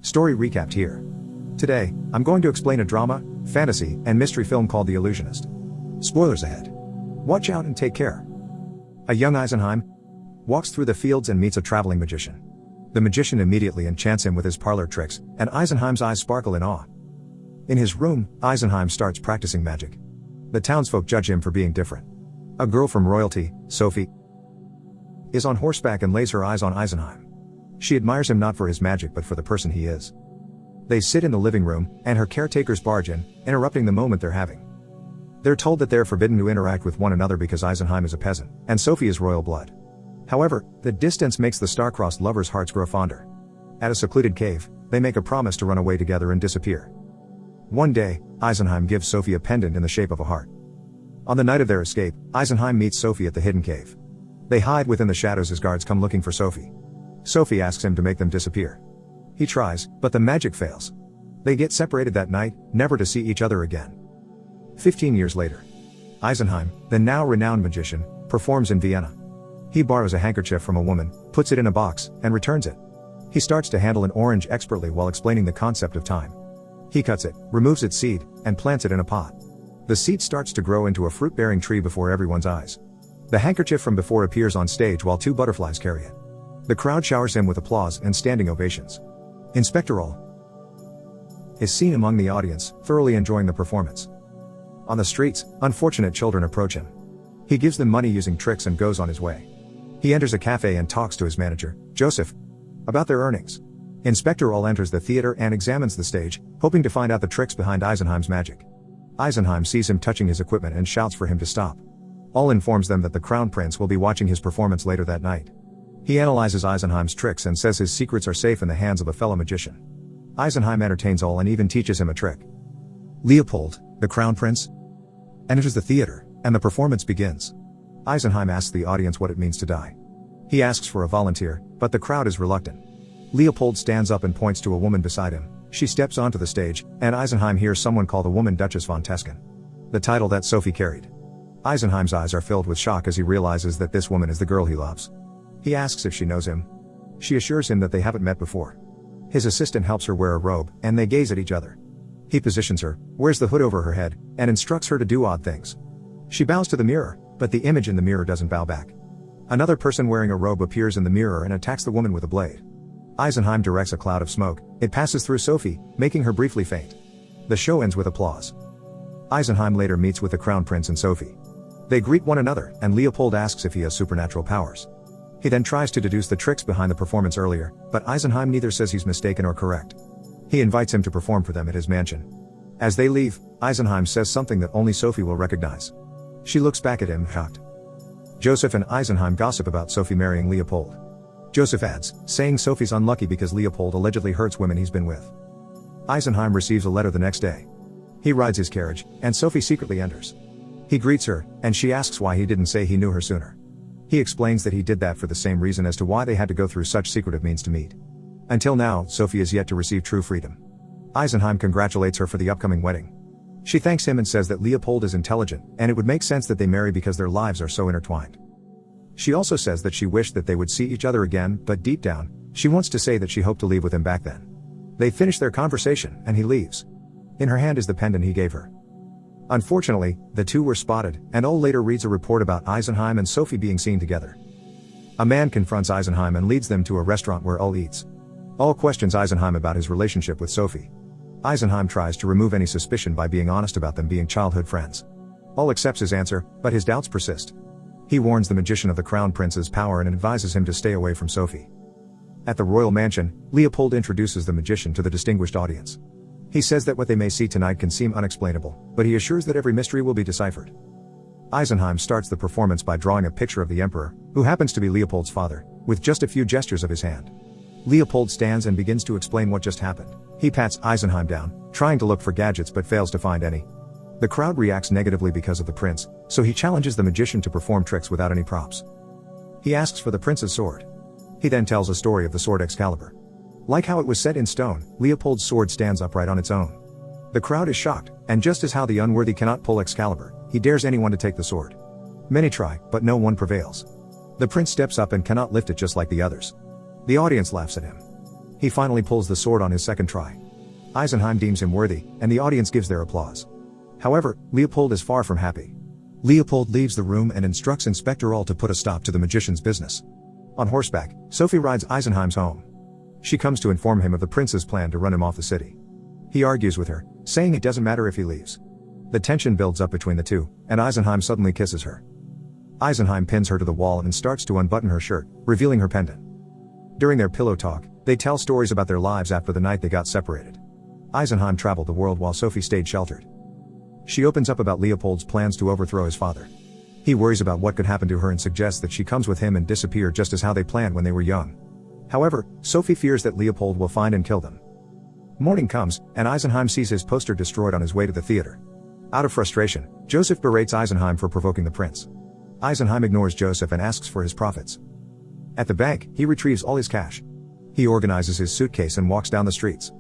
Story recapped here. Today, I'm going to explain a drama, fantasy, and mystery film called The Illusionist. Spoilers ahead. Watch out and take care. A young Eisenheim walks through the fields and meets a traveling magician. The magician immediately enchants him with his parlor tricks, and Eisenheim's eyes sparkle in awe. In his room, Eisenheim starts practicing magic. The townsfolk judge him for being different. A girl from royalty, Sophie, is on horseback and lays her eyes on Eisenheim. She admires him not for his magic but for the person he is. They sit in the living room, and her caretakers barge in, interrupting the moment they're having. They're told that they're forbidden to interact with one another because Eisenheim is a peasant, and Sophie is royal blood. However, the distance makes the star-crossed lovers' hearts grow fonder. At a secluded cave, they make a promise to run away together and disappear. One day, Eisenheim gives Sophie a pendant in the shape of a heart. On the night of their escape, Eisenheim meets Sophie at the hidden cave. They hide within the shadows as guards come looking for Sophie. Sophie asks him to make them disappear. He tries, but the magic fails. They get separated that night, never to see each other again. 15 years later, Eisenheim, the now renowned magician, performs in Vienna. He borrows a handkerchief from a woman, puts it in a box, and returns it. He starts to handle an orange expertly while explaining the concept of time. He cuts it, removes its seed, and plants it in a pot. The seed starts to grow into a fruit-bearing tree before everyone's eyes. The handkerchief from before appears on stage while two butterflies carry it. The crowd showers him with applause and standing ovations. Inspector All is seen among the audience, thoroughly enjoying the performance. On the streets, unfortunate children approach him. He gives them money using tricks and goes on his way. He enters a cafe and talks to his manager, Joseph, about their earnings. Inspector All enters the theater and examines the stage, hoping to find out the tricks behind Eisenheim's magic. Eisenheim sees him touching his equipment and shouts for him to stop. All informs them that the Crown Prince will be watching his performance later that night. He analyzes Eisenheim's tricks and says his secrets are safe in the hands of a fellow magician. Eisenheim entertains All and even teaches him a trick. Leopold, the Crown Prince, enters the theater, and the performance begins. Eisenheim asks the audience what it means to die. He asks for a volunteer, but the crowd is reluctant. Leopold stands up and points to a woman beside him. She steps onto the stage, and Eisenheim hears someone call the woman Duchess von Tesken, the title that Sophie carried. Eisenheim's eyes are filled with shock as he realizes that this woman is the girl he loves. He asks if she knows him. She assures him that they haven't met before. His assistant helps her wear a robe, and they gaze at each other. He positions her, wears the hood over her head, and instructs her to do odd things. She bows to the mirror, but the image in the mirror doesn't bow back. Another person wearing a robe appears in the mirror and attacks the woman with a blade. Eisenheim directs a cloud of smoke. It passes through Sophie, making her briefly faint. The show ends with applause. Eisenheim later meets with the Crown Prince and Sophie. They greet one another, and Leopold asks if he has supernatural powers. He then tries to deduce the tricks behind the performance earlier, but Eisenheim neither says he's mistaken or correct. He invites him to perform for them at his mansion. As they leave, Eisenheim says something that only Sophie will recognize. She looks back at him, shocked. Joseph and Eisenheim gossip about Sophie marrying Leopold. Joseph adds, saying Sophie's unlucky because Leopold allegedly hurts women he's been with. Eisenheim receives a letter the next day. He rides his carriage, and Sophie secretly enters. He greets her, and she asks why he didn't say he knew her sooner. He explains that he did that for the same reason as to why they had to go through such secretive means to meet. Until now, Sophie is yet to receive true freedom. Eisenheim congratulates her for the upcoming wedding. She thanks him and says that Leopold is intelligent, and it would make sense that they marry because their lives are so intertwined. She also says that she wished that they would see each other again, but deep down, she wants to say that she hoped to leave with him back then. They finish their conversation, and he leaves. In her hand is the pendant he gave her. Unfortunately, the two were spotted, and All later reads a report about Eisenheim and Sophie being seen together. A man confronts Eisenheim and leads them to a restaurant where All eats. All questions Eisenheim about his relationship with Sophie. Eisenheim tries to remove any suspicion by being honest about them being childhood friends. All accepts his answer, but his doubts persist. He warns the magician of the Crown Prince's power and advises him to stay away from Sophie. At the royal mansion, Leopold introduces the magician to the distinguished audience. He says that what they may see tonight can seem unexplainable, but he assures that every mystery will be deciphered. Eisenheim starts the performance by drawing a picture of the emperor, who happens to be Leopold's father, with just a few gestures of his hand. Leopold stands and begins to explain what just happened. He pats Eisenheim down, trying to look for gadgets but fails to find any. The crowd reacts negatively because of the prince, so he challenges the magician to perform tricks without any props. He asks for the prince's sword. He then tells a story of the sword Excalibur. Like how it was set in stone, Leopold's sword stands upright on its own. The crowd is shocked, and just as how the unworthy cannot pull Excalibur, he dares anyone to take the sword. Many try, but no one prevails. The prince steps up and cannot lift it just like the others. The audience laughs at him. He finally pulls the sword on his second try. Eisenheim deems him worthy, and the audience gives their applause. However, Leopold is far from happy. Leopold leaves the room and instructs Inspector All to put a stop to the magician's business. On horseback, Sophie rides Eisenheim's home. She comes to inform him of the prince's plan to run him off the city. He argues with her, saying it doesn't matter if he leaves. The tension builds up between the two, and Eisenheim suddenly kisses her. Eisenheim pins her to the wall and starts to unbutton her shirt, revealing her pendant. During their pillow talk, they tell stories about their lives after the night they got separated. Eisenheim traveled the world while Sophie stayed sheltered. She opens up about Leopold's plans to overthrow his father. He worries about what could happen to her and suggests that she comes with him and disappear just as how they planned when they were young. However, Sophie fears that Leopold will find and kill them. Morning comes, and Eisenheim sees his poster destroyed on his way to the theater. Out of frustration, Joseph berates Eisenheim for provoking the prince. Eisenheim ignores Joseph and asks for his profits. At the bank, he retrieves all his cash. He organizes his suitcase and walks down the streets.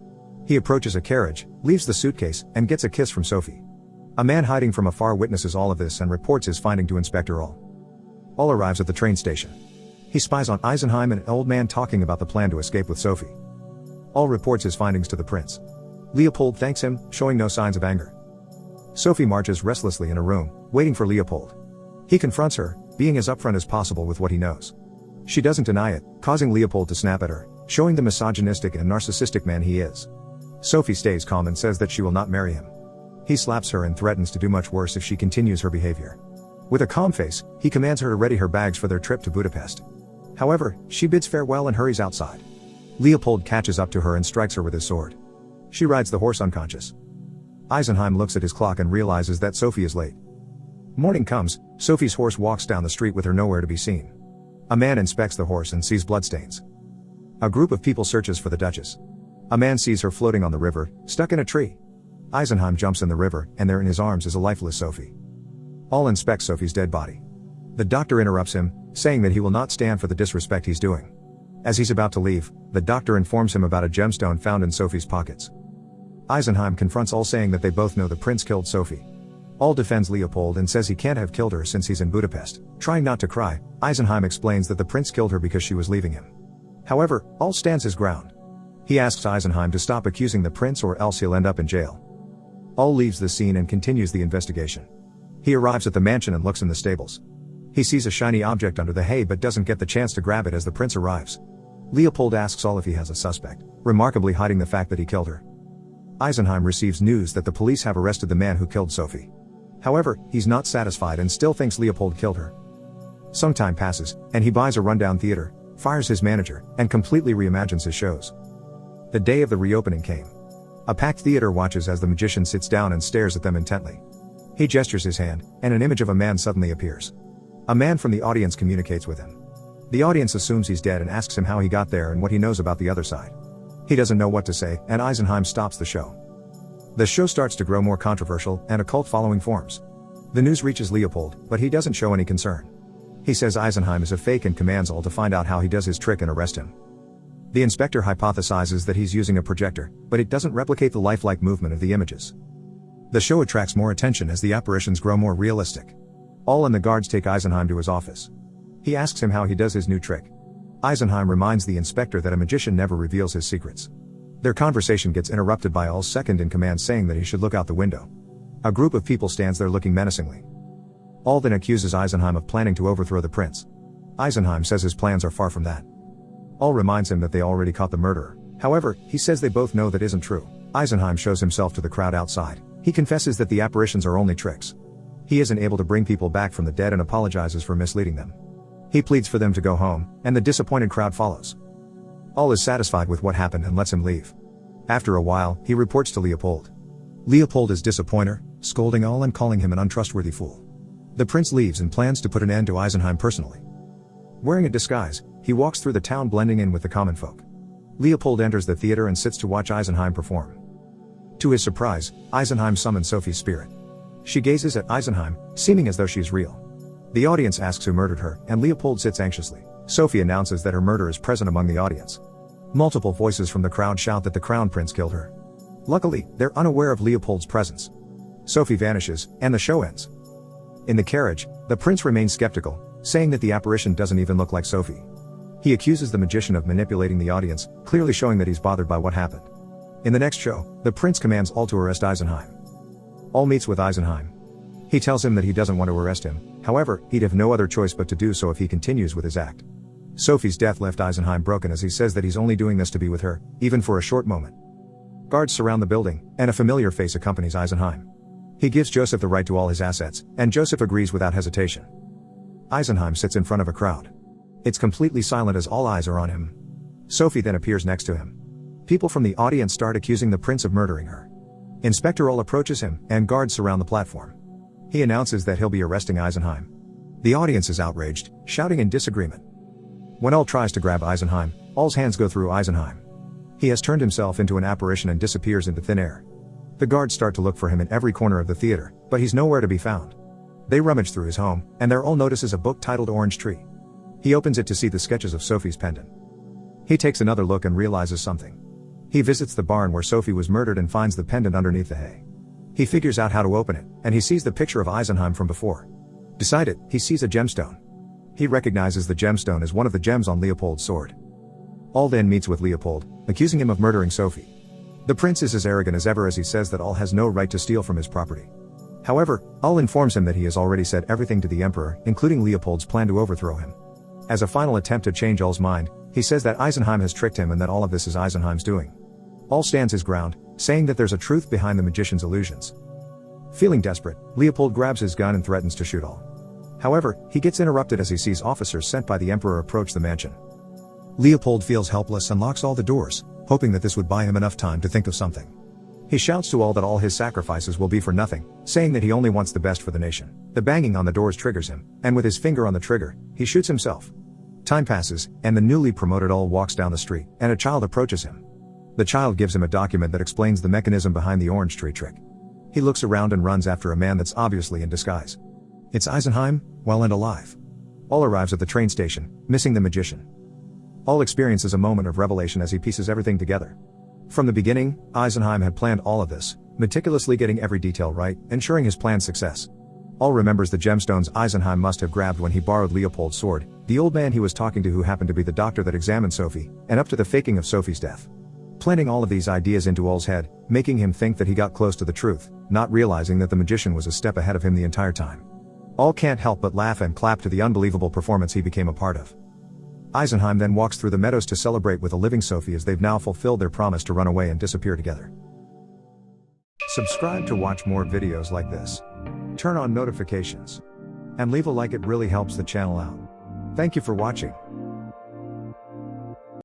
He approaches a carriage, leaves the suitcase, and gets a kiss from Sophie. A man hiding from afar witnesses all of this and reports his finding to Inspector All. All arrives at the train station. He spies on Eisenheim and an old man talking about the plan to escape with Sophie. All reports his findings to the prince. Leopold thanks him, showing no signs of anger. Sophie marches restlessly in a room, waiting for Leopold. He confronts her, being as upfront as possible with what he knows. She doesn't deny it, causing Leopold to snap at her, showing the misogynistic and narcissistic man he is. Sophie stays calm and says that she will not marry him. He slaps her and threatens to do much worse if she continues her behavior. With a calm face, he commands her to ready her bags for their trip to Budapest. However, she bids farewell and hurries outside. Leopold catches up to her and strikes her with his sword. She rides the horse unconscious. Eisenheim looks at his clock and realizes that Sophie is late. Morning comes, Sophie's horse walks down the street with her nowhere to be seen. A man inspects the horse and sees bloodstains. A group of people searches for the Duchess. A man sees her floating on the river, stuck in a tree. Eisenheim jumps in the river, and there in his arms is a lifeless Sophie. All inspect Sophie's dead body. The doctor interrupts him, saying that he will not stand for the disrespect he's doing. As he's about to leave, the doctor informs him about a gemstone found in Sophie's pockets. Eisenheim confronts All, saying that they both know the prince killed Sophie. All defends Leopold and says he can't have killed her since he's in Budapest. Trying not to cry, Eisenheim explains that the prince killed her because she was leaving him. However, All stands his ground. He asks Eisenheim to stop accusing the prince or else he'll end up in jail. All leaves the scene and continues the investigation. He arrives at the mansion and looks in the stables. He sees a shiny object under the hay but doesn't get the chance to grab it as the prince arrives. Leopold asks All if he has a suspect, remarkably hiding the fact that he killed her. Eisenheim receives news that the police have arrested the man who killed Sophie. However, he's not satisfied and still thinks Leopold killed her. Some time passes, and he buys a rundown theater, fires his manager, and completely reimagines his shows. The day of the reopening came. A packed theater watches as the magician sits down and stares at them intently. He gestures his hand, and an image of a man suddenly appears. A man from the audience communicates with him. The audience assumes he's dead and asks him how he got there and what he knows about the other side. He doesn't know what to say, and Eisenheim stops the show. The show starts to grow more controversial, and a cult following forms. The news reaches Leopold, but he doesn't show any concern. He says Eisenheim is a fake and commands All to find out how he does his trick and arrest him. The inspector hypothesizes that he's using a projector, but it doesn't replicate the lifelike movement of the images. The show attracts more attention as the apparitions grow more realistic. All and the guards take Eisenheim to his office. He asks him how he does his new trick. Eisenheim reminds the inspector that a magician never reveals his secrets. Their conversation gets interrupted by All's second in command saying that he should look out the window. A group of people stands there looking menacingly. All then accuses Eisenheim of planning to overthrow the prince. Eisenheim says his plans are far from that. All reminds him that they already caught the murderer. However, he says they both know that isn't true. Eisenheim shows himself to the crowd outside. He confesses that the apparitions are only tricks. He isn't able to bring people back from the dead and apologizes for misleading them. He pleads for them to go home, and the disappointed crowd follows. All is satisfied with what happened and lets him leave. After a while, he reports to Leopold. Leopold is disappointed, scolding All and calling him an untrustworthy fool. The prince leaves and plans to put an end to Eisenheim personally. Wearing a disguise, he walks through the town blending in with the common folk. Leopold enters the theater and sits to watch Eisenheim perform. To his surprise, Eisenheim summons Sophie's spirit. She gazes at Eisenheim, seeming as though she's real. The audience asks who murdered her, and Leopold sits anxiously. Sophie announces that her murder is present among the audience. Multiple voices from the crowd shout that the Crown Prince killed her. Luckily, they're unaware of Leopold's presence. Sophie vanishes, and the show ends. In the carriage, the prince remains skeptical, saying that the apparition doesn't even look like Sophie. He accuses the magician of manipulating the audience, clearly showing that he's bothered by what happened. In the next show, the prince commands all to arrest Eisenheim. All meets with Eisenheim. He tells him that he doesn't want to arrest him, however, he'd have no other choice but to do so if he continues with his act. Sophie's death left Eisenheim broken as he says that he's only doing this to be with her, even for a short moment. Guards surround the building, and a familiar face accompanies Eisenheim. He gives Joseph the right to all his assets, and Joseph agrees without hesitation. Eisenheim sits in front of a crowd. It's completely silent as all eyes are on him. Sophie then appears next to him. People from the audience start accusing the prince of murdering her. Inspector All approaches him, and guards surround the platform. He announces that he'll be arresting Eisenheim. The audience is outraged, shouting in disagreement. When All tries to grab Eisenheim, All's hands go through Eisenheim. He has turned himself into an apparition and disappears into thin air. The guards start to look for him in every corner of the theater, but he's nowhere to be found. They rummage through his home, and there All notices a book titled Orange Tree. He opens it to see the sketches of Sophie's pendant. He takes another look and realizes something. He visits the barn where Sophie was murdered and finds the pendant underneath the hay. He figures out how to open it, and he sees the picture of Eisenheim from before. Beside it, he sees a gemstone. He recognizes the gemstone as one of the gems on Leopold's sword. All then meets with Leopold, accusing him of murdering Sophie. The prince is as arrogant as ever as he says that All has no right to steal from his property. However, All informs him that he has already said everything to the emperor, including Leopold's plan to overthrow him. As a final attempt to change All's mind, he says that Eisenheim has tricked him and that all of this is Eisenheim's doing. All stands his ground, saying that there's a truth behind the magician's illusions. Feeling desperate, Leopold grabs his gun and threatens to shoot All. However, he gets interrupted as he sees officers sent by the emperor approach the mansion. Leopold feels helpless and locks all the doors, hoping that this would buy him enough time to think of something. He shouts to All that all his sacrifices will be for nothing, saying that he only wants the best for the nation. The banging on the doors triggers him, and with his finger on the trigger, he shoots himself. Time passes, and the newly promoted All walks down the street, and a child approaches him. The child gives him a document that explains the mechanism behind the orange tree trick. He looks around and runs after a man that's obviously in disguise. It's Eisenheim, well and alive. All arrives at the train station, missing the magician. All experiences a moment of revelation as he pieces everything together. From the beginning, Eisenheim had planned all of this, meticulously getting every detail right, ensuring his plan's success. All remembers the gemstones Eisenheim must have grabbed when he borrowed Leopold's sword, the old man he was talking to who happened to be the doctor that examined Sophie, and up to the faking of Sophie's death. Planting all of these ideas into All's head, making him think that he got close to the truth, not realizing that the magician was a step ahead of him the entire time. All can't help but laugh and clap to the unbelievable performance he became a part of. Eisenheim then walks through the meadows to celebrate with a living Sophie as they've now fulfilled their promise to run away and disappear together. Subscribe to watch more videos like this. Turn on notifications. And leave a like, it really helps the channel out. Thank you for watching.